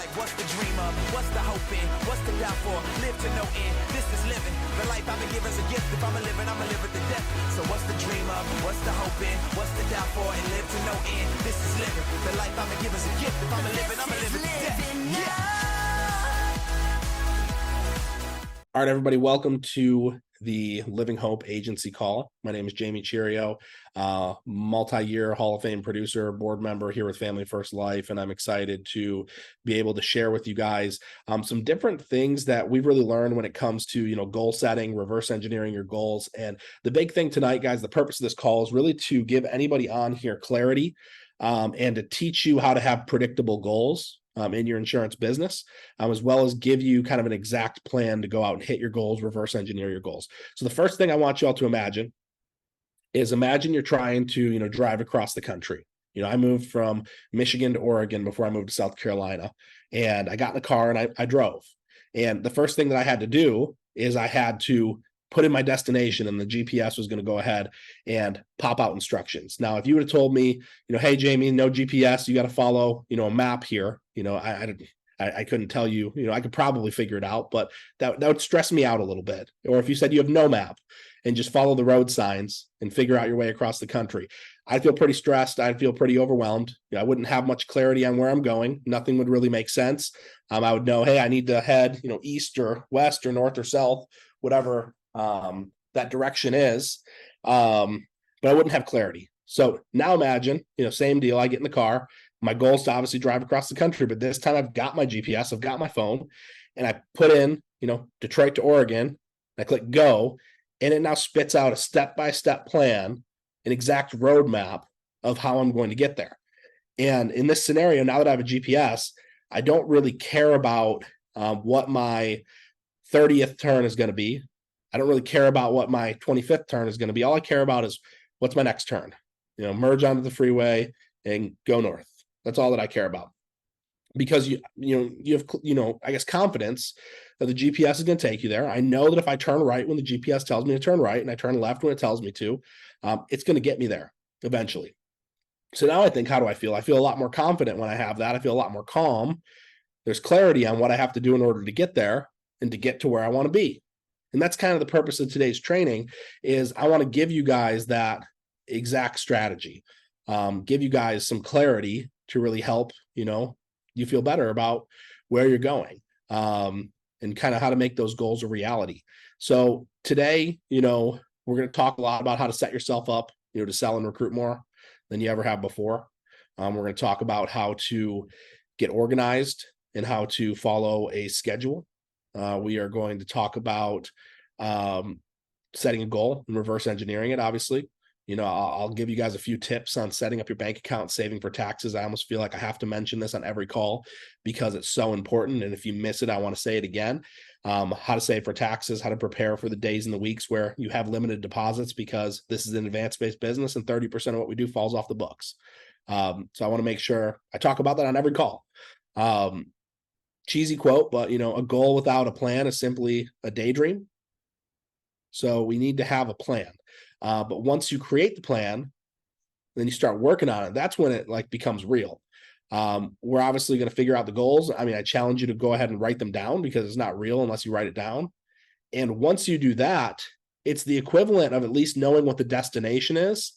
like, what's the dream of? What's the hope in? What's the doubt for? Live to no end. This is living. The life I've been given is a gift. If I'm a living, I'ma live it to death. So what's the dream of? What's the hope in? What's the doubt for? And live to no end. This is living. The life I've been given is a gift. If I'm a living, I'ma live it to death. Yeah. All right, everybody, welcome to the Living Hope Agency Call. My name is Jamie Chirio, multi-year Hall of Fame producer, board member here with Family First Life, and I'm excited to be able to share with you guys some different things that we've really learned when it comes to, goal setting, reverse engineering your goals. And the big thing tonight, guys, the purpose of this call is really to give anybody on here clarity and to teach you how to have predictable goals in your insurance business, as well as give you kind of an exact plan to go out and hit your goals, reverse engineer your goals. So the first thing I want you all to imagine you're trying to, drive across the country. I moved from Michigan to Oregon before I moved to South Carolina, and I got in the car and I drove. And the first thing that I had to do is I had to put in my destination, and the GPS was going to go ahead and pop out instructions. Now, if you would have told me, hey, Jamie, no GPS, you got to follow, a map here, I couldn't tell you, I could probably figure it out, but that would stress me out a little bit. Or if you said you have no map and just follow the road signs and figure out your way across the country, I'd feel pretty stressed. I'd feel pretty overwhelmed. I wouldn't have much clarity on where I'm going. Nothing would really make sense. I would know, hey, I need to head, east or west or north or south, whatever that direction is. But I wouldn't have clarity. So now imagine, same deal. I get in the car. My goal is to obviously drive across the country, but this time I've got my GPS, I've got my phone, and I put in, Detroit to Oregon. I click go, and it now spits out a step-by-step plan, an exact roadmap of how I'm going to get there. And in this scenario, now that I have a GPS, I don't really care about what my 30th turn is going to be. I don't really care about what my 25th turn is going to be. All I care about is what's my next turn. Merge onto the freeway and go north. That's all that I care about, because you have I guess confidence that the GPS is going to take you there. I know that if I turn right when the GPS tells me to turn right and I turn left when it tells me to, it's going to get me there eventually. So now I think, how do I feel? I feel a lot more confident when I have that. I feel a lot more calm. There's clarity on what I have to do in order to get there and to get to where I want to be. And that's kind of the purpose of today's training. Is I want to give you guys that exact strategy, give you guys some clarity to really help, you feel better about where you're going, and kind of how to make those goals a reality. So today, we're going to talk a lot about how to set yourself up, to sell and recruit more than you ever have before. We're going to talk about how to get organized and how to follow a schedule. We are going to talk about setting a goal and reverse engineering it, obviously. I'll give you guys a few tips on setting up your bank account, saving for taxes. I almost feel like I have to mention this on every call because it's so important. And if you miss it, I want to say it again. How to save for taxes, how to prepare for the days and the weeks where you have limited deposits, because this is an advance-based business and 30% of what we do falls off the books. So I want to make sure I talk about that on every call. Cheesy quote, but a goal without a plan is simply a daydream. So we need to have a plan. But once you create the plan, then you start working on it. That's when it becomes real. We're obviously going to figure out the goals. I challenge you to go ahead and write them down, because it's not real unless you write it down. And once you do that, it's the equivalent of at least knowing what the destination is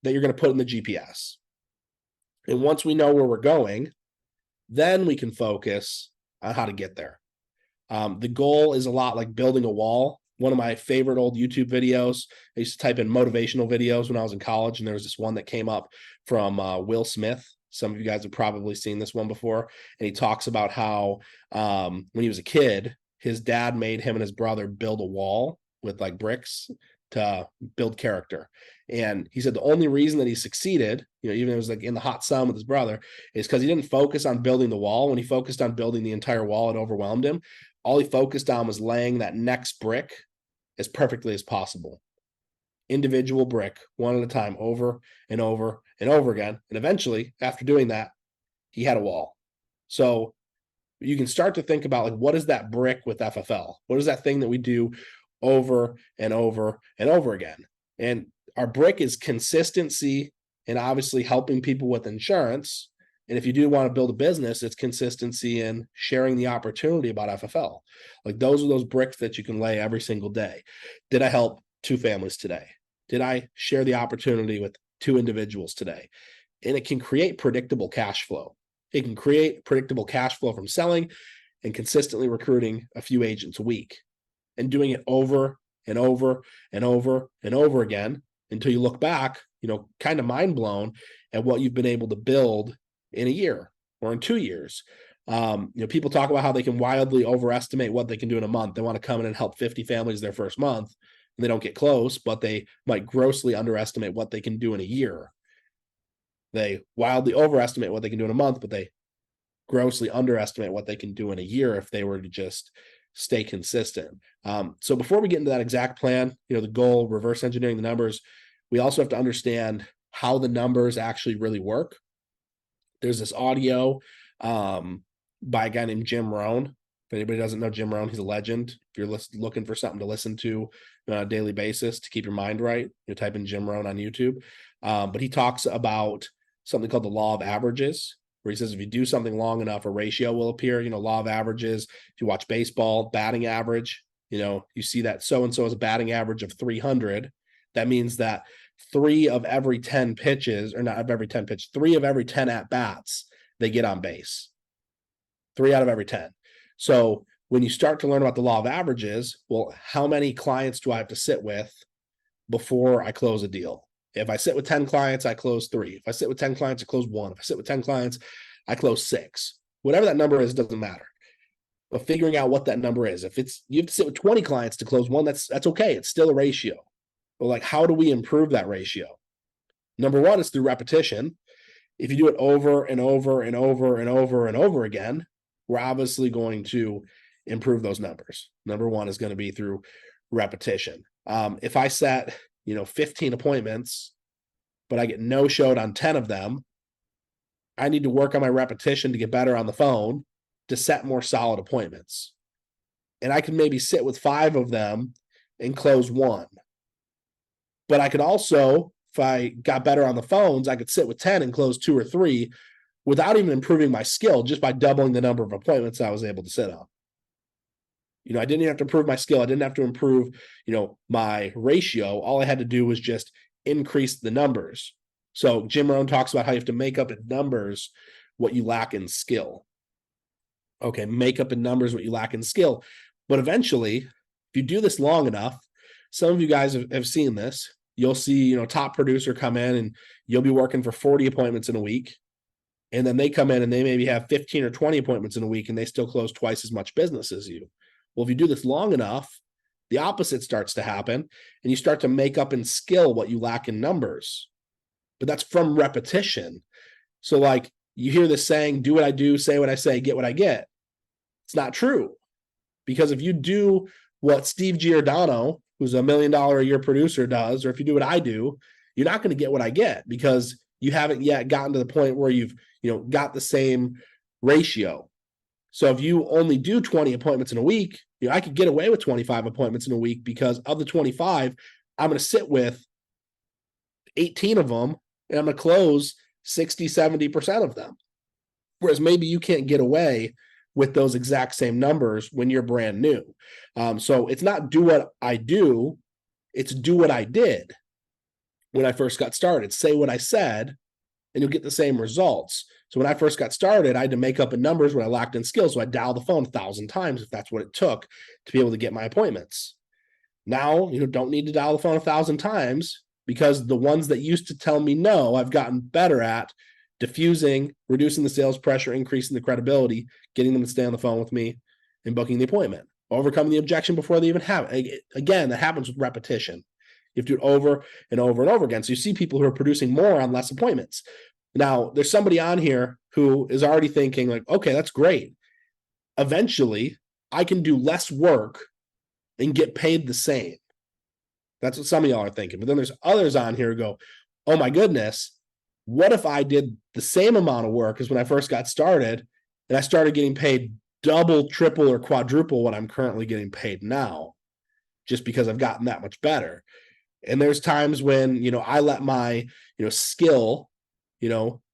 that you're going to put in the GPS. And once we know where we're going, then we can focus on how to get there. The goal is a lot like building a wall. One of my favorite old YouTube videos, I used to type in motivational videos when I was in college, and there was this one that came up from Will Smith. Some of you guys have probably seen this one before. And he talks about how when he was a kid, his dad made him and his brother build a wall with bricks to build character. And he said the only reason that he succeeded, even though it was in the hot sun with his brother, is because he didn't focus on building the wall. When he focused on building the entire wall, it overwhelmed him. All he focused on was laying that next brick as perfectly as possible. Individual brick, one at a time, over and over and over again. And eventually, after doing that, he had a wall. So you can start to think about what is that brick with FFL? What is that thing that we do over and over and over again? And our brick is consistency and obviously helping people with insurance And if you do want to build a business, it's consistency in sharing the opportunity about FFL. Like those are those bricks that you can lay every single day. Did I help 2 families today? Did I share the opportunity with 2 individuals today? And it can create predictable cash flow. It can create predictable cash flow from selling and consistently recruiting a few agents a week and doing it over and over and over and over again until you look back, kind of mind blown at what you've been able to build in a year or in 2 years. People talk about how they can wildly overestimate what they can do in a month. They want to come in and help 50 families their first month, and they don't get close, but they might grossly underestimate what they can do in a year. They wildly overestimate what they can do in a month, but they grossly underestimate what they can do in a year if they were to just stay consistent. So before we get into that exact plan, the goal, reverse engineering the numbers, we also have to understand how the numbers actually really work. There's this audio by a guy named Jim Rohn. If anybody doesn't know Jim Rohn, he's a legend. If you're looking for something to listen to on a daily basis to keep your mind right, you type in Jim Rohn on YouTube. But he talks about something called the law of averages, where he says if you do something long enough, a ratio will appear. Law of averages. If you watch baseball, batting average, you see that so-and-so has a batting average of 300. That means that 3 of every 10 pitches, or not of every 10 pitches, 3 of every 10 at-bats, they get on base. 3 out of every 10. So when you start to learn about the law of averages, well, how many clients do I have to sit with before I close a deal? If I sit with 10 clients, I close 3. If I sit with 10 clients, I close 1. If I sit with 10 clients, I close 6. Whatever that number is, doesn't matter. But figuring out what that number is, if you have to sit with 20 clients to close 1, that's okay. It's still a ratio. But how do we improve that ratio? Number 1 is through repetition. If you do it over and over and over and over and over again, we're obviously going to improve those numbers. Number 1 is going to be through repetition. If I set, 15 appointments, but I get no-showed on 10 of them, I need to work on my repetition to get better on the phone to set more solid appointments. And I can maybe sit with 5 of them and close 1. But I could also, if I got better on the phones, I could sit with 10 and close 2 or 3 without even improving my skill, just by doubling the number of appointments I was able to sit on. I didn't have to improve my skill. I didn't have to improve, my ratio. All I had to do was just increase the numbers. So Jim Rohn talks about how you have to make up in numbers what you lack in skill. Okay, make up in numbers what you lack in skill. But eventually, if you do this long enough, some of you guys have seen this. You'll see, top producer come in and you'll be working for 40 appointments in a week. And then they come in and they maybe have 15 or 20 appointments in a week and they still close twice as much business as you. Well, if you do this long enough, the opposite starts to happen and you start to make up in skill what you lack in numbers. But that's from repetition. So you hear this saying, do what I do, say what I say, get what I get. It's not true. Because if you do what Steve Giordano, who's $1 million a year producer, does, or if you do what I do, you're not going to get what I get because you haven't yet gotten to the point where you've, got the same ratio. So if you only do 20 appointments in a week, I could get away with 25 appointments in a week because of the 25, I'm going to sit with 18 of them and I'm going to close 60, 70% of them. Whereas maybe you can't get away with those exact same numbers when you're brand new. So it's not do what I do, it's do what I did when I first got started. Say what I said, and you'll get the same results. So when I first got started, I had to make up in numbers when I lacked in skills. So I dialed the phone 1,000 times if that's what it took to be able to get my appointments. Now, don't need to dial the phone 1,000 times because the ones that used to tell me no, I've gotten better at diffusing, reducing the sales pressure, increasing the credibility, getting them to stay on the phone with me and booking the appointment, overcoming the objection before they even have it. Again, that happens with repetition. You have to do it over and over and over again. So you see people who are producing more on less appointments. Now, there's somebody on here who is already thinking okay, that's great. Eventually, I can do less work and get paid the same. That's what some of y'all are thinking. But then there's others on here who go, oh my goodness, what if I did the same amount of work as when I first got started and I started getting paid double, triple, or quadruple what I'm currently getting paid now, just because I've gotten that much better. And there's times when, I let my, skill,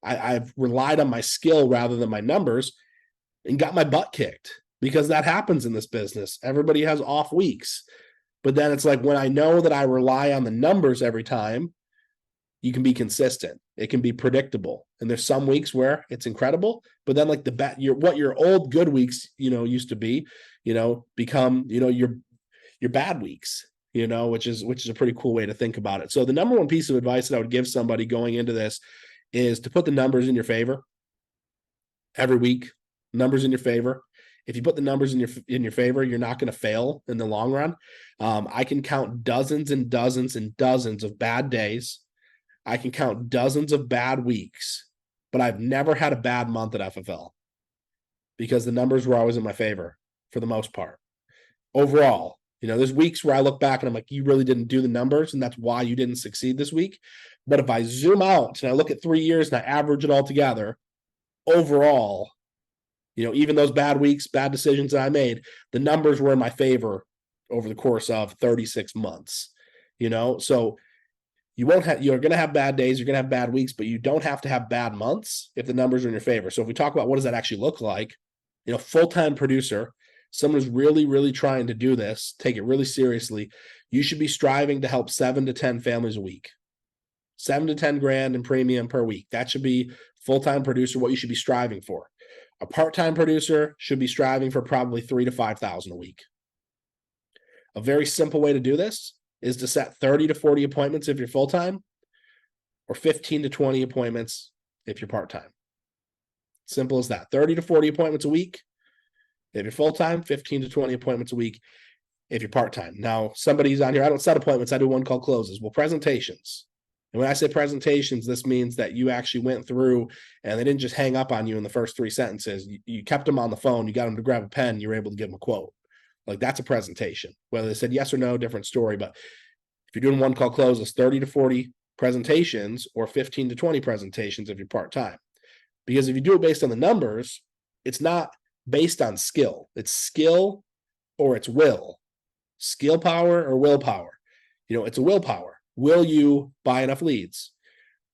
I've relied on my skill rather than my numbers and got my butt kicked, because that happens in this business. Everybody has off weeks. But then it's like, when I know that I rely on the numbers every time, you can be consistent. It can be predictable. And there's some weeks where it's incredible, but then like what your old good weeks, used to be, become, your bad weeks, which is a pretty cool way to think about it. So the number one piece of advice that I would give somebody going into this is to put the numbers in your favor every week. Numbers in your favor. If you put the numbers in your favor, you're not going to fail in the long run. I can count dozens and dozens and dozens of bad days. I can count dozens of bad weeks, but I've never had a bad month at FFL because the numbers were always in my favor for the most part. Overall, there's weeks where I look back and I'm like, you really didn't do the numbers, and that's why you didn't succeed this week. But if I zoom out and I look at 3 years and I average it all together, overall, even those bad weeks, bad decisions that I made, the numbers were in my favor over the course of 36 months. So you're going to have bad days, you're going to have bad weeks, but you don't have to have bad months if the numbers are in your favor. So if we talk about what does that actually look like, full-time producer, someone who's really, really trying to do this, take it really seriously, you should be striving to help 7 to 10 families a week. 7 to 10 grand in premium per week. That should be full-time producer, what you should be striving for. A part-time producer should be striving for probably 3 to 5,000 a week. A very simple way to do this is to set 30 to 40 appointments if you're full-time, or 15 to 20 appointments if you're part-time. Simple as that. 30 to 40 appointments a week if you're full-time, 15 to 20 appointments a week if you're part-time. Now, somebody's on here, I don't set appointments, I do one called closes. Well, presentations. And when I say presentations, this means that you actually went through and they didn't just hang up on you in the first 3 sentences. You kept them on the phone, you got them to grab a pen, you were able to give them a quote. Like, that's a presentation. Whether they said yes or no, different story. But if you're doing one call closes, 30 to 40 presentations or 15 to 20 presentations if you're part-time. Because if you do it based on the numbers, it's not based on skill. It's skill or it's will. Skill power or willpower. It's a willpower. Will you buy enough leads?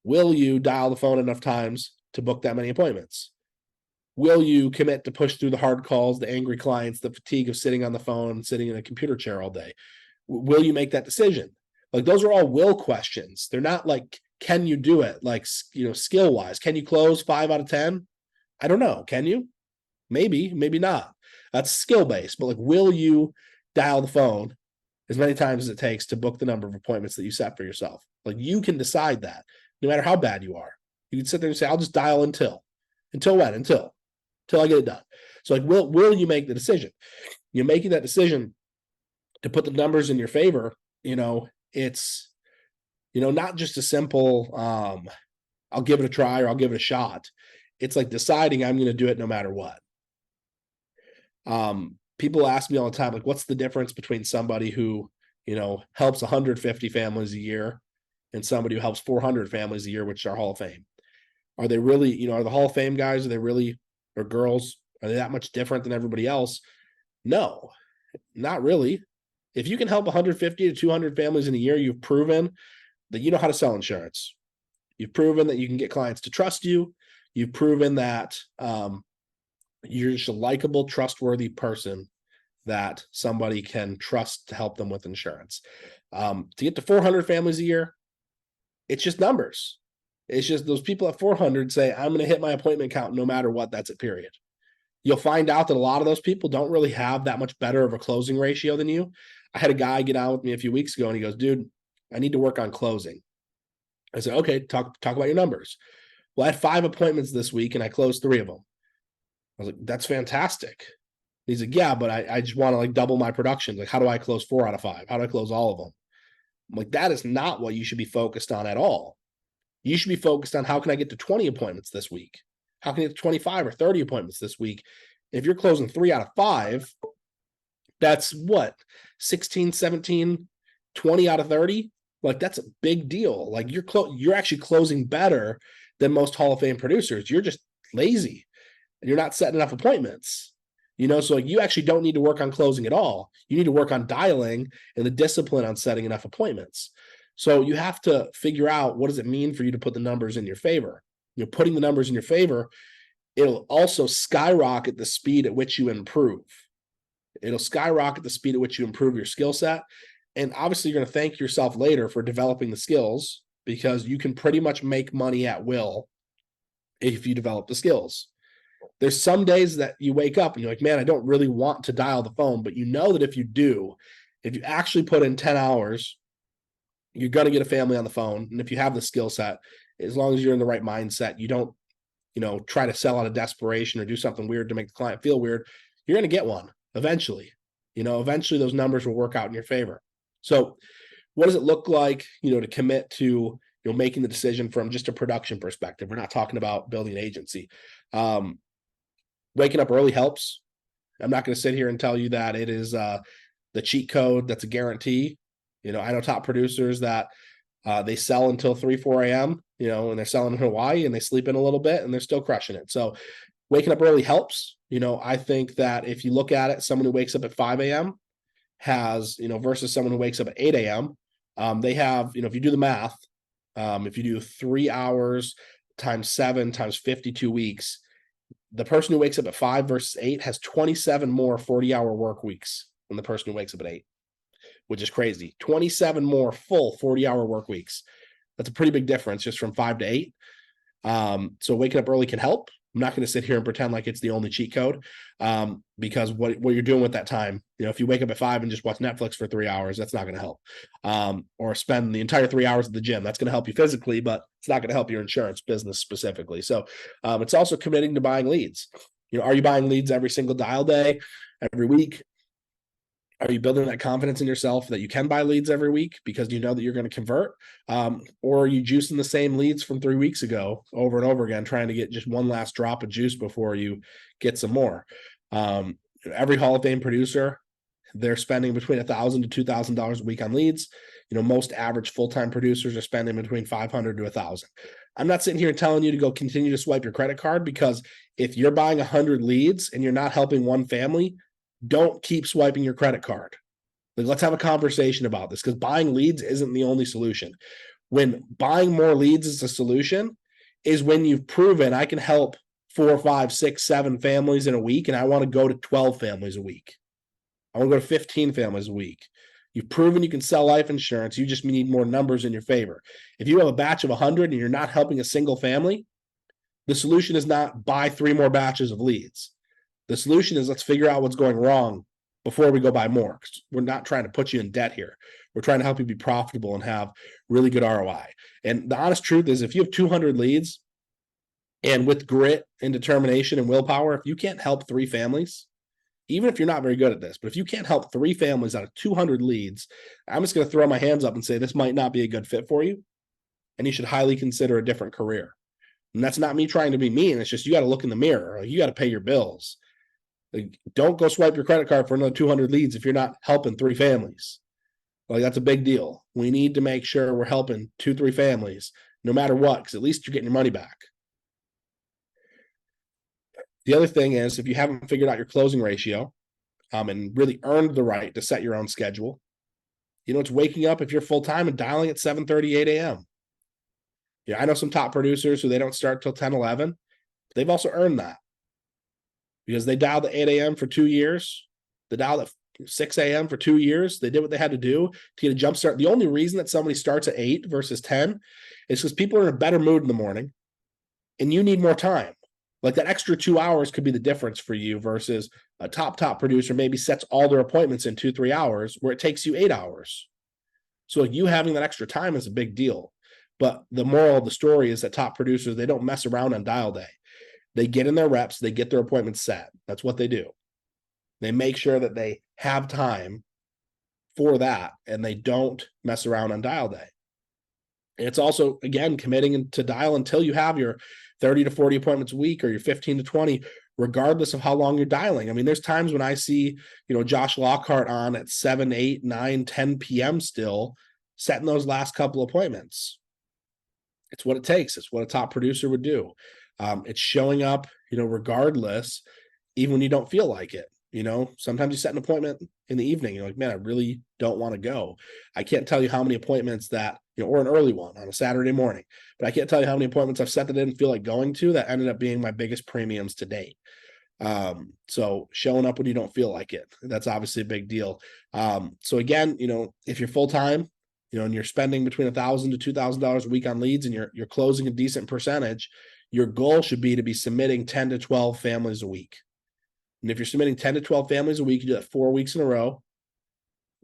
Will you dial the phone enough times to book that many appointments? Will you commit to push through the hard calls, the angry clients, the fatigue of sitting on the phone, sitting in a computer chair all day? Will you make that decision? Like, those are all will questions. They're not like, can you do it? Like, skill wise, can you close 5 out of 10? I don't know. Can you? Maybe, maybe not. That's skill based, but like, will you dial the phone as many times as it takes to book the number of appointments that you set for yourself? Like, you can decide that no matter how bad you are. You can sit there and say, I'll just dial until when? Until I get it done. So like, will you make the decision? You're making that decision to put the numbers in your favor. It's, not just a simple, I'll give it a try or I'll give it a shot. It's like deciding I'm going to do it no matter what. People ask me all the time, like, what's the difference between somebody who, helps 150 families a year and somebody who helps 400 families a year, which are Hall of Fame? Are they really, are the Hall of Fame guys, are they really, or girls, are they that much different than everybody else? No, not really. If you can help 150 to 200 families in a year, you've proven that you know how to sell insurance. You've proven that you can get clients to trust you. You've proven that you're just a likable, trustworthy person that somebody can trust to help them with insurance. To get to 400 families a year, it's just numbers. It's just those people at 400 say, I'm going to hit my appointment count no matter what, that's it, period. You'll find out that a lot of those people don't really have that much better of a closing ratio than you. I had a guy get on with me a few weeks ago and he goes, dude, I need to work on closing. I said, okay, talk about your numbers. Well, I had 5 appointments this week and I closed 3 of them. I was like, that's fantastic. He's like, yeah, but I just want to like double my production. Like, how do I close 4 out of 5? How do I close all of them? I'm like, that is not what you should be focused on at all. You should be focused on, how can I get to 20 appointments this week? How can I get to 25 or 30 appointments this week? If you're closing 3 out of 5, that's what, 16, 17, 20 out of 30? Like, that's a big deal. Like, you're actually closing better than most Hall of Fame producers. You're just lazy and you're not setting enough appointments. So like, you actually don't need to work on closing at all. You need to work on dialing and the discipline on setting enough appointments. So you have to figure out, what does it mean for you to put the numbers in your favor? putting the numbers in your favor, it'll also skyrocket the speed at which you improve. It'll skyrocket the speed at which you improve your skill set. And obviously, you're going to thank yourself later for developing the skills, because you can pretty much make money at will if you develop the skills. There's some days that you wake up and you're like, man, I don't really want to dial the phone. But you know that if you do, if you actually put in 10 hours, you're going to get a family on the phone. And if you have the skill set, as long as you're in the right mindset, you don't, try to sell out of desperation or do something weird to make the client feel weird, you're going to get one eventually. Eventually those numbers will work out in your favor. So what does it look like, to commit to, making the decision from just a production perspective? We're not talking about building an agency. Waking up early helps. I'm not going to sit here and tell you that it is the cheat code that's a guarantee. I know top producers that they sell until 3, 4 a.m., and they're selling in Hawaii and they sleep in a little bit and they're still crushing it. So waking up early helps. I think that if you look at it, someone who wakes up at 5 a.m. has, versus someone who wakes up at 8 a.m., they have, if you do the math, if you do 3 hours times 7 times 52 weeks, the person who wakes up at 5 versus 8 has 27 more 40-hour work weeks than the person who wakes up at 8, which is crazy. 27 more full 40-hour work weeks. That's a pretty big difference just from 5 to 8. So waking up early can help. I'm not going to sit here and pretend like it's the only cheat code, because what you're doing with that time, if you wake up at 5 and just watch Netflix for 3 hours, that's not going to help. Or spend the entire 3 hours at the gym. That's going to help you physically, but it's not going to help your insurance business specifically. So it's also committing to buying leads. Are you buying leads every single dial day, every week? Are you building that confidence in yourself that you can buy leads every week because you know that you're going to convert? Or are you juicing the same leads from 3 weeks ago over and over again, trying to get just one last drop of juice before you get some more? Every Hall of Fame producer, they're spending between $1,000 to $2,000 a week on leads. Most average full-time producers are spending between $500 to $1,000. I'm not sitting here telling you to go continue to swipe your credit card, because if you're buying 100 leads and you're not helping one family, don't keep swiping your credit card. Let's have a conversation about this, because buying leads isn't the only solution. When buying more leads is the solution, is when you've proven I can help 4, 5, 6, 7 families in a week, and I want to go to 12 families a week. I want to go to 15 families a week. You've proven you can sell life insurance. You just need more numbers in your favor. If you have a batch of 100 and you're not helping a single family, the solution is not buy 3 more batches of leads. The solution is let's figure out what's going wrong before we go buy more. We're not trying to put you in debt here. We're trying to help you be profitable and have really good ROI. And the honest truth is, if you have 200 leads, and with grit and determination and willpower, if you can't help 3 families, even if you're not very good at this, but if you can't help 3 families out of 200 leads, I'm just going to throw my hands up and say this might not be a good fit for you, and you should highly consider a different career. And that's not me trying to be mean. It's just you got to look in the mirror. You got to pay your bills. Don't go swipe your credit card for another 200 leads if you're not helping 3 families. That's a big deal. We need to make sure we're helping 2, 3 families, no matter what, because at least you're getting your money back. The other thing is, if you haven't figured out your closing ratio, and really earned the right to set your own schedule, it's waking up if you're full-time and dialing at 7:30, 8 a.m. I know some top producers who they don't start till 10, 11. But they've also earned that, because they dialed at 8 a.m. for 2 years. They dialed at 6 a.m. for 2 years. They did what they had to do to get a jump start. The only reason that somebody starts at 8 versus 10 is because people are in a better mood in the morning and you need more time. That extra 2 hours could be the difference for you versus a top producer maybe sets all their appointments in 2, 3 hours where it takes you 8 hours. So you having that extra time is a big deal. But the moral of the story is that top producers, they don't mess around on dial day. They get in their reps, they get their appointments set. That's what they do. They make sure that they have time for that, and they don't mess around on dial day. And it's also, again, committing to dial until you have your 30 to 40 appointments a week or your 15 to 20, regardless of how long you're dialing. I mean, there's times when I see, Josh Lockhart on at 7, 8, 9, 10 p.m. still setting those last couple appointments. It's what it takes. It's what a top producer would do. It's showing up, regardless, even when you don't feel like it. Sometimes you set an appointment in the evening. You're like, man, I really don't want to go. I can't tell you how many appointments that, or an early one on a Saturday morning, but I can't tell you how many appointments I've set that I didn't feel like going to that ended up being my biggest premiums to date. So showing up when you don't feel like it, that's obviously a big deal. So again, if you're full-time, and you're spending between $1,000 to $2,000 a week on leads and you're closing a decent percentage, your goal should be to be submitting 10 to 12 families a week. And if you're submitting 10 to 12 families a week, you do that 4 weeks in a row,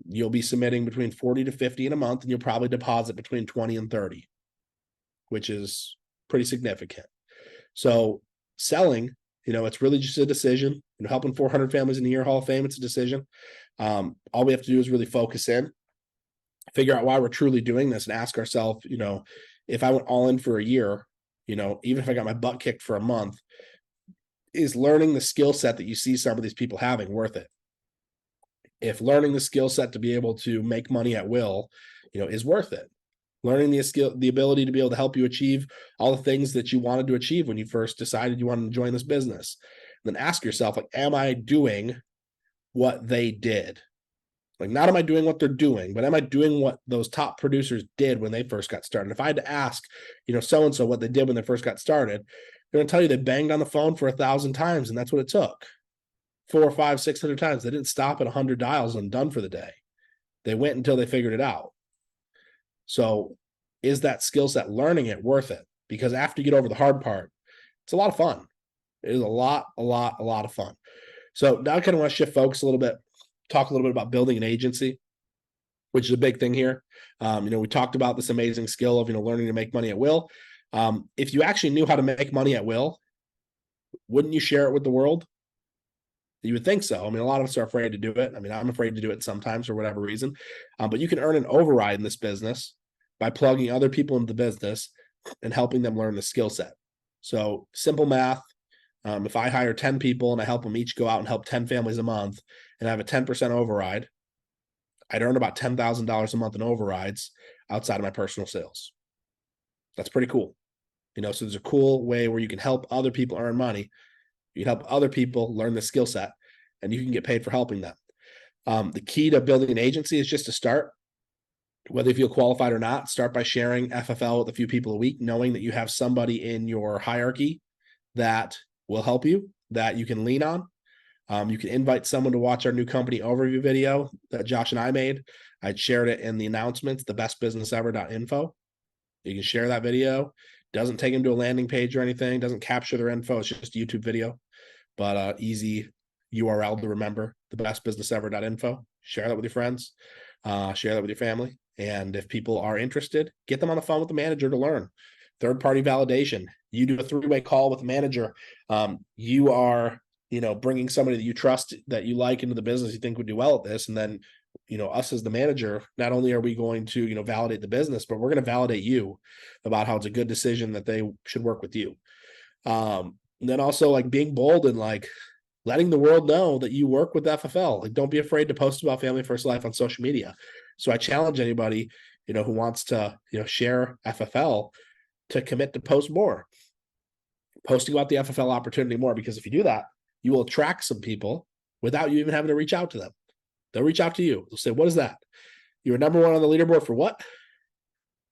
you'll be submitting between 40 to 50 in a month, and you'll probably deposit between 20 and 30, which is pretty significant. So selling, it's really just a decision. Helping 400 families in a year Hall of Fame, it's a decision. All we have to do is really focus in, figure out why we're truly doing this, and ask ourselves, if I went all in for a year, even if I got my butt kicked for a month, is learning the skill set that you see some of these people having worth it? If learning the skill set to be able to make money at will, is worth it. Learning the ability to be able to help you achieve all the things that you wanted to achieve when you first decided you wanted to join this business. And then ask yourself, like, am I doing what they did? Like, not am I doing what they're doing, but am I doing what those top producers did when they first got started? If I had to ask, so-and-so what they did when they first got started, they're going to tell you they banged on the phone for 1,000 times, and that's what it took. 400, 500, 600 times. They didn't stop at 100 dials and done for the day. They went until they figured it out. So is that skill set, learning it, worth it? Because after you get over the hard part, it's a lot of fun. It is a lot of fun. So now I kind of want to shift focus a little bit, talk a little bit about building an agency, which is a big thing here. We talked about this amazing skill of, learning to make money at will. If you actually knew how to make money at will, wouldn't you share it with the world? You would think so. A lot of us are afraid to do it. I'm afraid to do it sometimes for whatever reason. But you can earn an override in this business by plugging other people into the business and helping them learn the skill set. So simple math. If I hire 10 people and I help them each go out and help 10 families a month and I have a 10% override, I'd earn about $10,000 a month in overrides outside of my personal sales. That's pretty cool. So there's a cool way where you can help other people earn money. You can help other people learn the skill set, and you can get paid for helping them. The key to building an agency is just to start. Whether you feel qualified or not, start by sharing FFL with a few people a week, knowing that you have somebody in your hierarchy that will help you, that you can lean on. You can invite someone to watch our new company overview video that Josh and I made. I shared it in the announcements, thebestbusinessever.info. You can share that video. Doesn't take them to a landing page or anything. Doesn't capture their info. It's just a YouTube video, but easy URL to remember, thebestbusinessever.info. Share that with your friends. Share that with your family. And if people are interested, get them on the phone with the manager to learn. Third-party validation. You do a 3-way call with the manager. You are, bringing somebody that you trust, that you like into the business, you think would do well at this. And then, us as the manager, not only are we going to, validate the business, but we're going to validate you about how it's a good decision that they should work with you. And then also, like, being bold and like letting the world know that you work with FFL. Like, don't be afraid to post about Family First Life on social media. So I challenge anybody, who wants to, share FFL to commit to post more, posting about the FFL opportunity more, because if you do that, you will attract some people without you even having to reach out to them. They'll reach out to you. They'll say, what is that? You're number one on the leaderboard for what?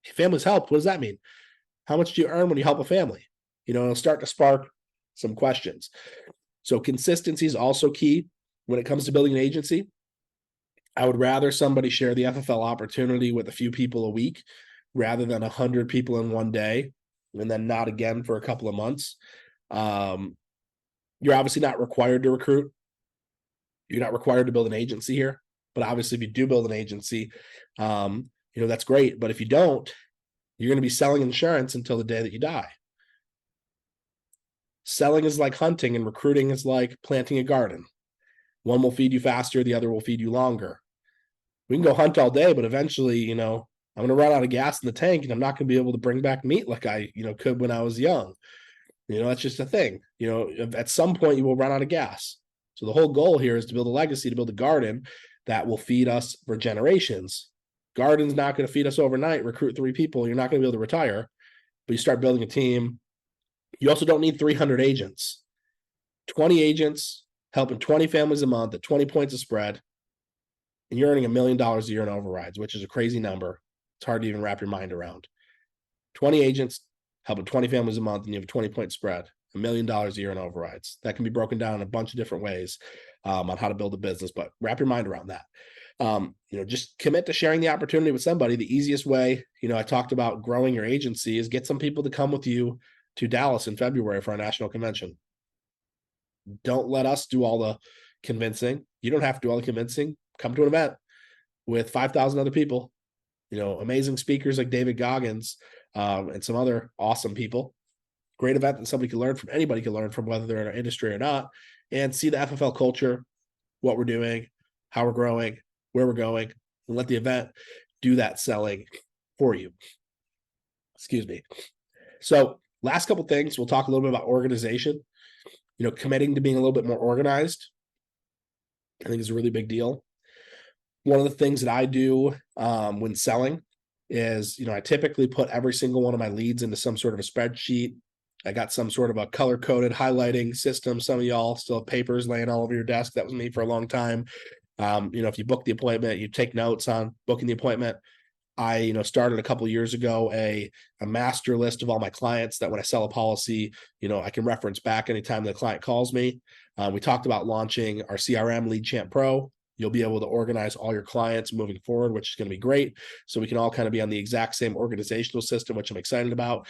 Families helped. What does that mean? How much do you earn when you help a family? It'll start to spark some questions. So consistency is also key when it comes to building an agency. I would rather somebody share the FFL opportunity with a few people a week rather than 100 people in one day and then not again for a couple of months. You're obviously not required to recruit. You're not required to build an agency here, but obviously if you do build an agency, that's great. But if you don't, you're going to be selling insurance until the day that you die. Selling is like hunting and recruiting is like planting a garden. One will feed you faster, the other will feed you longer. We can go hunt all day, but eventually, I'm going to run out of gas in the tank and I'm not going to be able to bring back meat like I, could when I was young. That's just a thing. At some point you will run out of gas. So the whole goal here is to build a legacy, to build a garden that will feed us for generations. Garden's not going to feed us overnight. Recruit 3 people, you're not going to be able to retire, but you start building a team. You also don't need 300 agents. 20 agents helping 20 families a month at 20 points of spread, and you're earning $1 million a year in overrides, which is a crazy number. It's hard to even wrap your mind around. 20 agents helping 20 families a month, and you have a 20-point spread, $1 million a year in overrides. That can be broken down in a bunch of different ways on how to build a business, but wrap your mind around that. Just commit to sharing the opportunity with somebody. The easiest way, I talked about growing your agency, is get some people to come with you to Dallas in February for our national convention. Don't let us do all the convincing. You don't have to do all the convincing. Come to an event with 5,000 other people, amazing speakers like David Goggins and some other awesome people. Great event that somebody can learn from. Anybody can learn from, whether they're in our industry or not, and see the FFL culture, what we're doing, how we're growing, where we're going, and let the event do that selling for you. Excuse me. So last couple things, we'll talk a little bit about organization. Committing to being a little bit more organized, I think, is a really big deal. One of the things that I do when selling is, I typically put every single one of my leads into some sort of a spreadsheet. I got some sort of a color-coded highlighting system. Some of y'all still have papers laying all over your desk. That was me for a long time. If you book the appointment, you take notes on booking the appointment. I, started a couple of years ago a master list of all my clients that when I sell a policy, I can reference back anytime the client calls me. We talked about launching our CRM, Lead Champ Pro. You'll be able to organize all your clients moving forward, which is going to be great. So we can all kind of be on the exact same organizational system, which I'm excited about.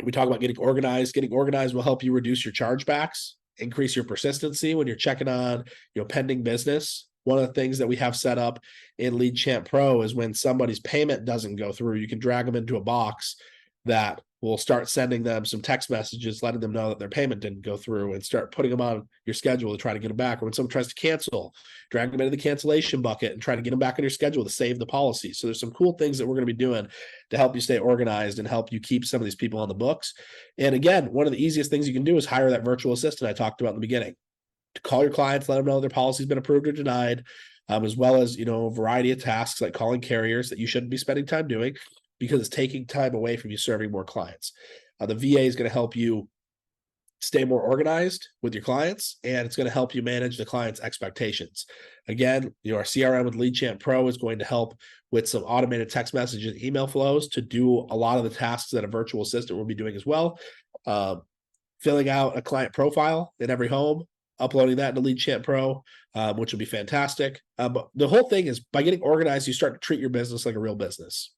We talk about getting organized. Getting organized will help you reduce your chargebacks, increase your persistency when you're checking on, pending business. One of the things that we have set up in Lead Champ Pro is when somebody's payment doesn't go through, you can drag them into a box that will start sending them some text messages, letting them know that their payment didn't go through, and start putting them on your schedule to try to get them back. Or when someone tries to cancel, drag them into the cancellation bucket and try to get them back on your schedule to save the policy. So there's some cool things that we're going to be doing to help you stay organized and help you keep some of these people on the books. And again, one of the easiest things you can do is hire that virtual assistant I talked about in the beginning. To call your clients, let them know their policy's been approved or denied, as well as, a variety of tasks like calling carriers that you shouldn't be spending time doing because it's taking time away from you serving more clients. The VA is going to help you stay more organized with your clients, and it's going to help you manage the client's expectations. Again, our CRM with Lead Champ Pro is going to help with some automated text message and email flows to do a lot of the tasks that a virtual assistant will be doing as well. Filling out a client profile in every home, uploading that into Lead Champ Pro, which will be fantastic. But the whole thing is, by getting organized, you start to treat your business like a real business.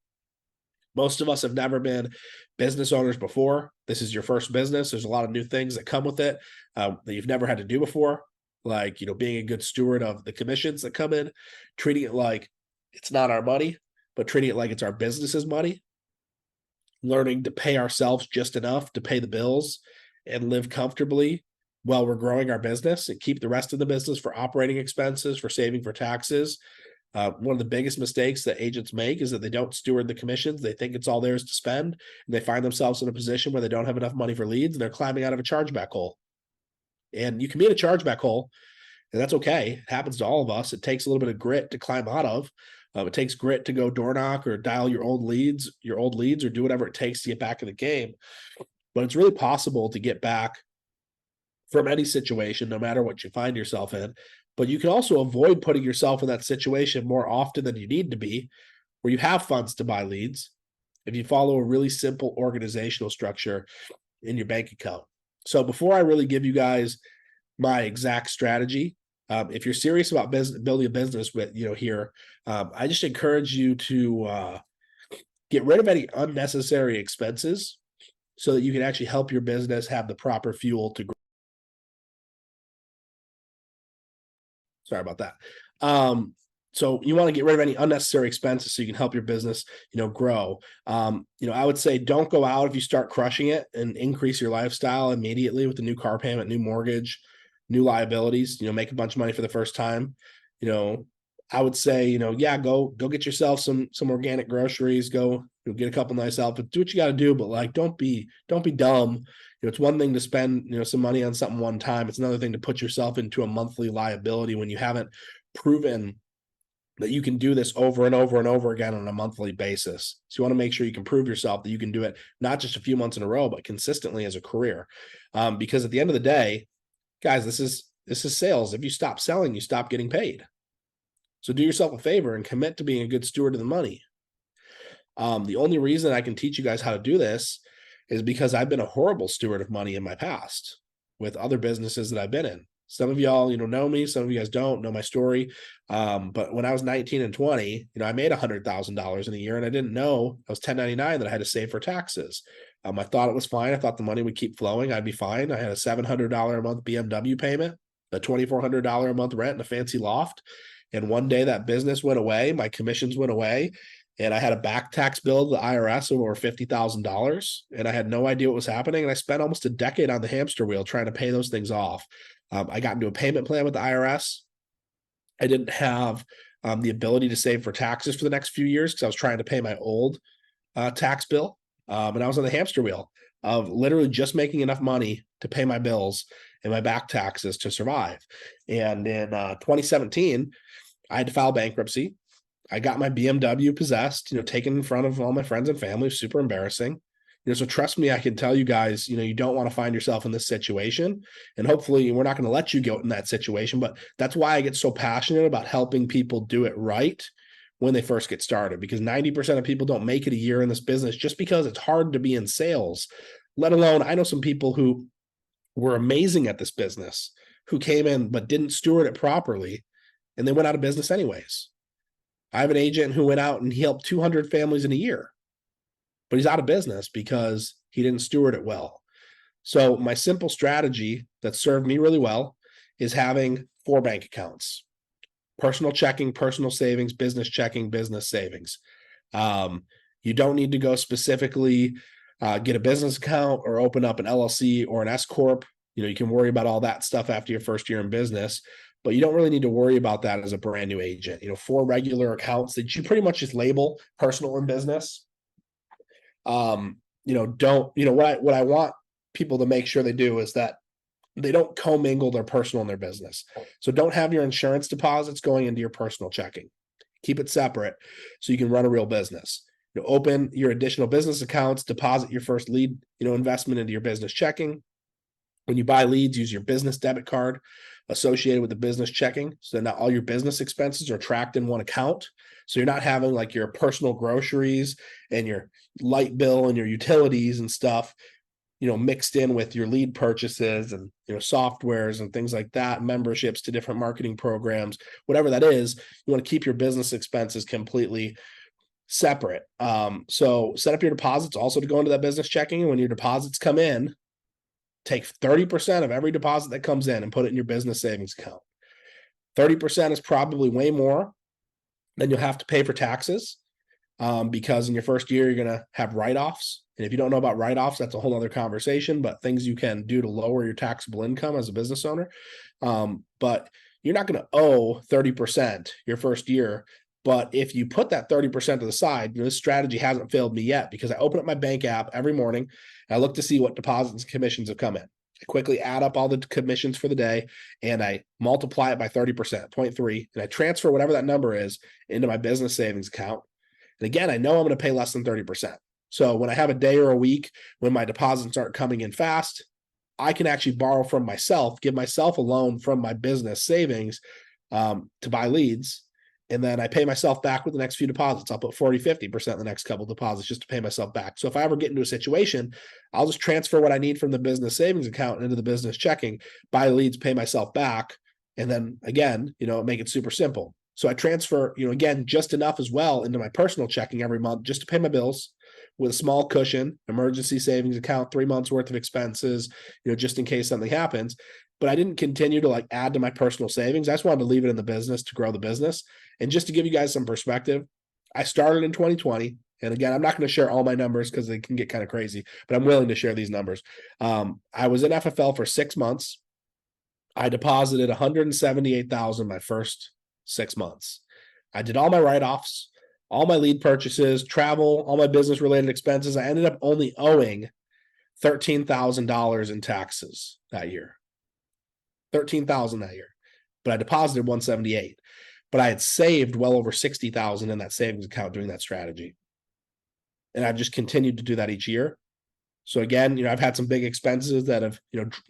Most of us have never been business owners before. This is your first business. There's a lot of new things that come with it that you've never had to do before, like, being a good steward of the commissions that come in, treating it like it's not our money, but treating it like it's our business's money, learning to pay ourselves just enough to pay the bills and live comfortably while we're growing our business, and keep the rest of the business for operating expenses, for saving for taxes. One of the biggest mistakes that agents make is that they don't steward the commissions. They think it's all theirs to spend, and they find themselves in a position where they don't have enough money for leads, and they're climbing out of a chargeback hole. And you can be in a chargeback hole, and that's okay. It happens to all of us. It takes a little bit of grit to climb out of. It takes grit to go door knock or dial your old leads, or do whatever it takes to get back in the game. But it's really possible to get back from any situation, no matter what you find yourself in. But you can also avoid putting yourself in that situation more often than you need to be, where you have funds to buy leads, if you follow a really simple organizational structure in your bank account. So before I really give you guys my exact strategy, if you're serious about building a business with, here, I just encourage you to get rid of any unnecessary expenses so that you can actually help your business have the proper fuel to grow. Sorry about that. So you want to get rid of any unnecessary expenses so you can help your business, grow. I would say don't go out if you start crushing it and increase your lifestyle immediately with the new car payment, new mortgage, new liabilities, make a bunch of money for the first time. I would say, go get yourself some organic groceries, go get a couple nice outfits, do what you got to do, but like, don't be dumb. It's one thing to spend, some money on something one time. It's another thing to put yourself into a monthly liability when you haven't proven that you can do this over and over and over again on a monthly basis. So you want to make sure you can prove yourself that you can do it, not just a few months in a row, but consistently as a career. Because at the end of the day, Guys, this is sales. If you stop selling, you stop getting paid. So do yourself a favor and commit to being a good steward of the money. The only reason I can teach you guys how to do this is because I've been a horrible steward of money in my past with other businesses that I've been in. Some of y'all, know me. Some of you guys don't know my story. But when I was 19 and 20, I made $100,000 in a year, and I didn't know I was 1099 that I had to save for taxes. I thought it was fine. I thought the money would keep flowing. I'd be fine. I had a $700 a month BMW payment, a $2,400 a month rent, and a fancy loft. And one day that business went away. My commissions went away. And I had a back tax bill to the IRS of over $50,000, and I had no idea what was happening. And I spent almost a decade on the hamster wheel trying to pay those things off. I got into a payment plan with the IRS. I didn't have the ability to save for taxes for the next few years because I was trying to pay my old tax bill. And I was on the hamster wheel of literally just making enough money to pay my bills and my back taxes to survive. And in 2017, I had to file bankruptcy. I got my BMW possessed, taken in front of all my friends and family. Super embarrassing. So trust me, I can tell you guys, you don't want to find yourself in this situation. And hopefully we're not going to let you go in that situation. But that's why I get so passionate about helping people do it right when they first get started, because 90% of people don't make it a year in this business just because it's hard to be in sales. Let alone, I know some people who were amazing at this business who came in but didn't steward it properly, and they went out of business anyways. I have an agent who went out and he helped 200 families in a year, but he's out of business because he didn't steward it well. So my simple strategy that served me really well is having 4 bank accounts: personal checking, personal savings, business checking, business savings. You don't need to go specifically get a business account or open up an LLC or an S Corp. You can worry about all that stuff after your first year in business, but you don't really need to worry about that as a brand new agent. 4 regular accounts that you pretty much just label personal and business. What I want people to make sure they do is that they don't commingle their personal and their business. So don't have your insurance deposits going into your personal checking. Keep it separate so you can run a real business. Open your additional business accounts, deposit your first lead, investment into your business checking. When you buy leads, use your business debit card associated with the business checking. So now all your business expenses are tracked in one account. So you're not having like your personal groceries and your light bill and your utilities and stuff, mixed in with your lead purchases and, softwares and things like that, memberships to different marketing programs, whatever that is. You want to keep your business expenses completely separate. So set up your deposits also to go into that business checking. And when your deposits come in, take 30% of every deposit that comes in and put it in your business savings account. 30% is probably way more than you'll have to pay for taxes, because in your first year, you're going to have write-offs. And if you don't know about write-offs, that's a whole other conversation, but things you can do to lower your taxable income as a business owner. But you're not going to owe 30% your first year. But if you put that 30% to the side, this strategy hasn't failed me yet, because I open up my bank app every morning and I look to see what deposits and commissions have come in. I quickly add up all the commissions for the day and I multiply it by 30%, 0.3, and I transfer whatever that number is into my business savings account. And again, I know I'm going to pay less than 30%. So when I have a day or a week when my deposits aren't coming in fast, I can actually borrow from myself, give myself a loan from my business savings to buy leads. And then I pay myself back with the next few deposits. I'll put 40, 50% in the next couple of deposits just to pay myself back. So if I ever get into a situation, I'll just transfer what I need from the business savings account into the business checking, buy leads, pay myself back. And then again, make it super simple. So I transfer, again, just enough as well into my personal checking every month just to pay my bills, with a small cushion, emergency savings account, 3 months worth of expenses, just in case something happens. But I didn't continue to add to my personal savings. I just wanted to leave it in the business to grow the business. And just to give you guys some perspective, I started in 2020. And again, I'm not going to share all my numbers because they can get kind of crazy, but I'm willing to share these numbers. I was in FFL for 6 months. I deposited $178,000 my first 6 months. I did all my write-offs, all my lead purchases, travel, all my business related expenses. I ended up only owing $13,000 in taxes that year. $13,000 that year, but I deposited $178,000. But I had saved well over $60,000 in that savings account doing that strategy, and I've just continued to do that each year. So again, I've had some big expenses that have,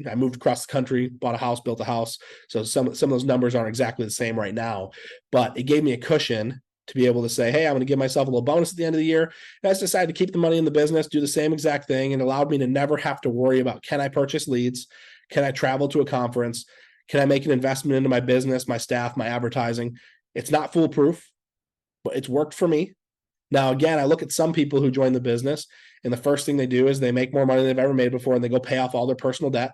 I moved across the country, bought a house, built a house. So some of those numbers aren't exactly the same right now, but it gave me a cushion to be able to say, hey, I'm going to give myself a little bonus at the end of the year. And I just decided to keep the money in the business, do the same exact thing, and allowed me to never have to worry about, can I purchase leads? Can I travel to a conference? Can I make an investment into my business, my staff, my advertising? It's not foolproof, but it's worked for me. Now, again, I look at some people who join the business, and the first thing they do is they make more money than they've ever made before, and they go pay off all their personal debt.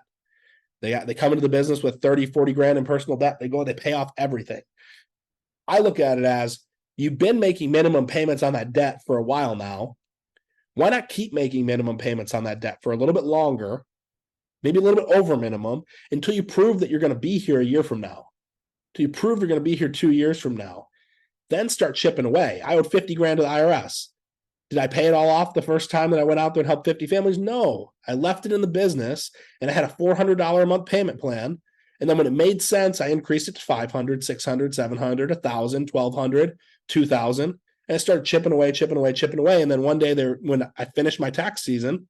They come into the business with 30, 40 grand in personal debt. They go and they pay off everything. I look at it as, you've been making minimum payments on that debt for a while now. Why not keep making minimum payments on that debt for a little bit longer, maybe a little bit over minimum, until you prove that you're going to be here a year from now, until you prove you're going to be here 2 years from now. Then start chipping away. I owed 50 grand to the IRS. Did I pay it all off the first time that I went out there and helped 50 families? No, I left it in the business, and I had a $400 a month payment plan. And then when it made sense, I increased it to 500, 600, 700, 1,000, 1,200, 2,000. And I started chipping away. And then one day when I finished my tax season,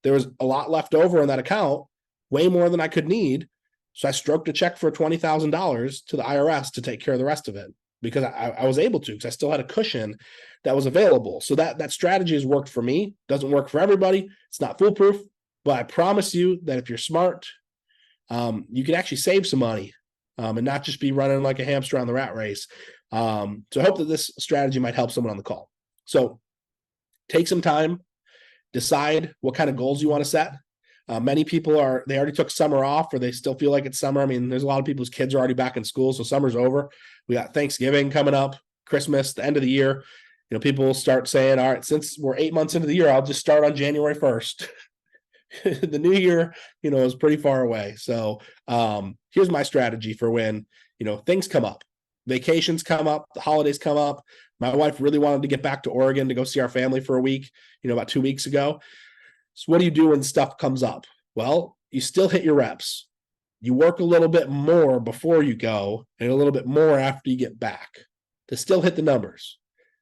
there was a lot left over in that account, way more than I could need. So I stroked a check for $20,000 to the IRS to take care of the rest of it, because I was able to, because I still had a cushion that was available. So that strategy has worked for me. Doesn't work for everybody. It's not foolproof, but I promise you that if you're smart, you can actually save some money and not just be running like a hamster on the rat race. So I hope that this strategy might help someone on the call. So take some time, decide what kind of goals you want to set. Many people they already took summer off, or they still feel like it's summer. I mean, there's a lot of people's kids are already back in school, so summer's over. We got Thanksgiving coming up, Christmas, the end of the year. People will start saying, all right, since we're 8 months into the year, I'll just start on January 1st. The new year, is pretty far away. So here's my strategy for when, things come up. Vacations come up, the holidays come up. My wife really wanted to get back to Oregon to go see our family for a week, about 2 weeks ago. So what do you do when stuff comes up? Well, you still hit your reps. You work a little bit more before you go and a little bit more after you get back to still hit the numbers.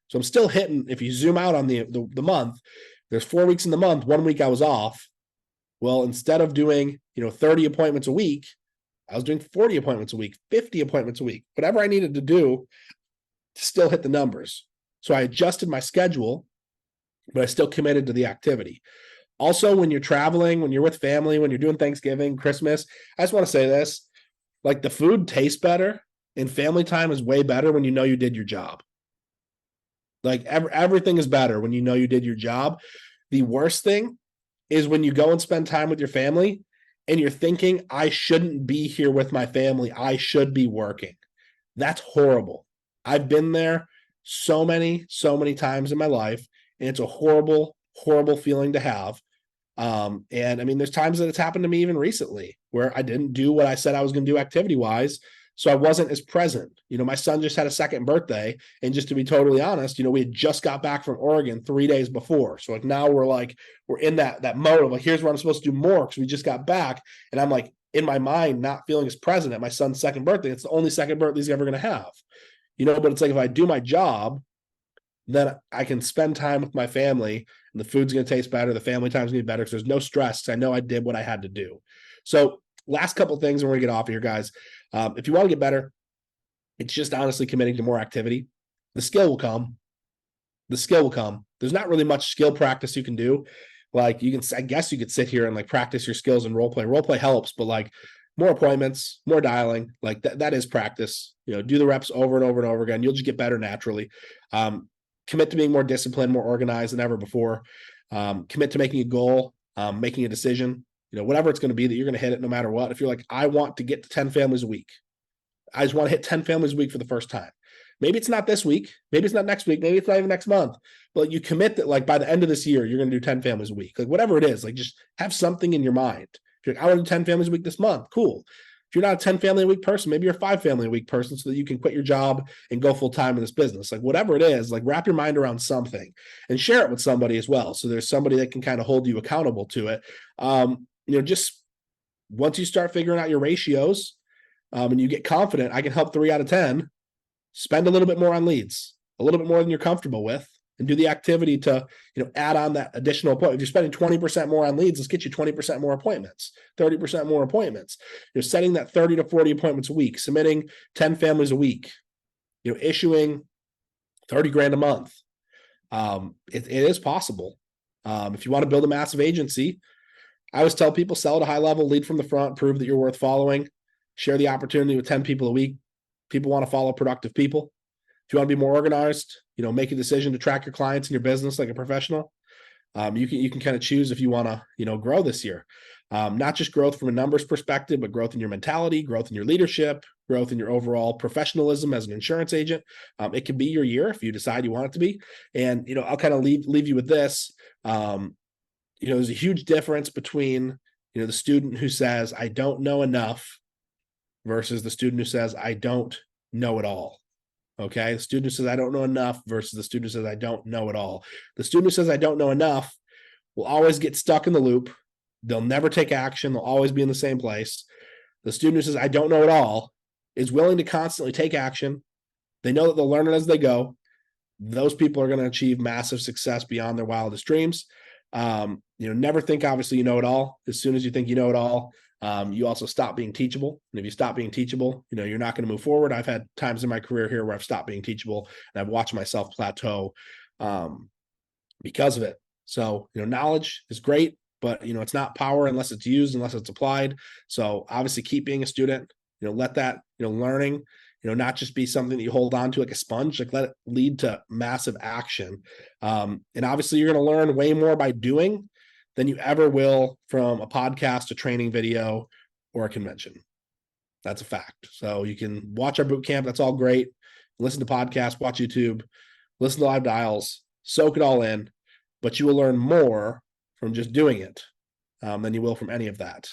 So I'm still hitting, if you zoom out on the month, there's 4 weeks in the month. 1 week I was off. Well, instead of doing, 30 appointments a week, I was doing 40 appointments a week, 50 appointments a week, whatever I needed to do to still hit the numbers. So I adjusted my schedule, but I still committed to the activity. Also, when you're traveling, when you're with family, when you're doing Thanksgiving, Christmas, I just want to say this, like, the food tastes better and family time is way better when you know you did your job. Like, everything is better when you know you did your job. The worst thing is when you go and spend time with your family and you're thinking, I shouldn't be here with my family. I should be working. That's horrible. I've been there so many times in my life, and it's a horrible, horrible feeling to have. And I mean, there's times that it's happened to me even recently where I didn't do what I said I was going to do activity wise. So I wasn't as present. My son just had a second birthday. And just to be totally honest, we had just got back from Oregon 3 days before. So like now we're in that mode of like, here's where I'm supposed to do more because we just got back. And I'm like, in my mind, not feeling as present at my son's second birthday. It's the only second birthday he's ever going to have. But it's like, if I do my job, then I can spend time with my family, and the food's going to taste better. The family time's going to be better because there's no stress. I know I did what I had to do. So last couple of things, and we're going to get off here, guys. If you want to get better, it's just honestly committing to more activity. The skill will come. There's not really much skill practice you can do. Like, I guess you could sit here and like practice your skills in role play. Role play helps, but like more appointments, more dialing, like that is practice. Do the reps over and over and over again. You'll just get better naturally. Commit to being more disciplined, more organized than ever before. Commit to making a goal, making a decision, whatever it's going to be, that you're going to hit it no matter what. If you're like, I want to get to 10 families a week. I just want to hit 10 families a week for the first time. Maybe it's not this week. Maybe it's not next week. Maybe it's not even next month. But you commit that like by the end of this year, you're going to do 10 families a week. Like whatever it is, like just have something in your mind. If you're like, I want to do 10 families a week this month. Cool. If you're not a 10 family a week person, maybe you're a 5 family a week person so that you can quit your job and go full time in this business. Like whatever it is, like wrap your mind around something and share it with somebody as well. So there's somebody that can kind of hold you accountable to it. Just once you start figuring out your ratios and you get confident, I can help 3 out of 10 spend a little bit more on leads, a little bit more than you're comfortable with. and do the activity to, add on that additional appointment. If you're spending 20% more on leads, let's get you 20% more appointments, 30% more appointments. You're setting that 30 to 40 appointments a week, submitting 10 families a week, issuing 30 grand a month. It is possible. If you want to build a massive agency, I always tell people, sell at a high level, lead from the front, prove that you're worth following, share the opportunity with 10 people a week. People want to follow productive people. If you want to be more organized, make a decision to track your clients and your business like a professional. You can kind of choose if you want to, grow this year. Not just growth from a numbers perspective, but growth in your mentality, growth in your leadership, growth in your overall professionalism as an insurance agent. It can be your year if you decide you want it to be. And, I'll kind of leave you with this. There's a huge difference between, the student who says, I don't know enough versus the student who says, I don't know it all. Okay. The student who says, I don't know enough versus the student who says, I don't know it all. The student who says, I don't know enough will always get stuck in the loop. They'll never take action. They'll always be in the same place. The student who says, I don't know it all is willing to constantly take action. They know that they'll learn it as they go. Those people are going to achieve massive success beyond their wildest dreams. Never think, obviously, you know it all. As soon as you think you know it all, you also stop being teachable. And if you stop being teachable, you're not going to move forward. I've had times in my career here where I've stopped being teachable and I've watched myself plateau because of it. So, knowledge is great, but, it's not power unless it's used, unless it's applied. So obviously keep being a student, let that, learning, not just be something that you hold on to like a sponge, like let it lead to massive action. And obviously you're going to learn way more by doing than you ever will from a podcast, a training video, or a convention. That's a fact. So you can watch our boot camp. That's all great. Listen to podcasts, watch YouTube, listen to live dials, soak it all in, but you will learn more from just doing it than you will from any of that,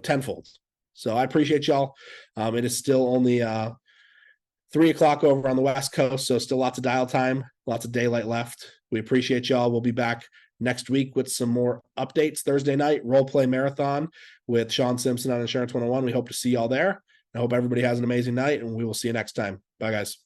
tenfold. So I appreciate y'all. It is still only 3:00 over on the West Coast, so still lots of dial time, lots of daylight left. We appreciate y'all. We'll be back next week with some more updates. Thursday night, role play marathon with Sean Simpson on Insurance 101. We hope to see y'all there. I hope everybody has an amazing night, and we will see you next time. Bye, guys.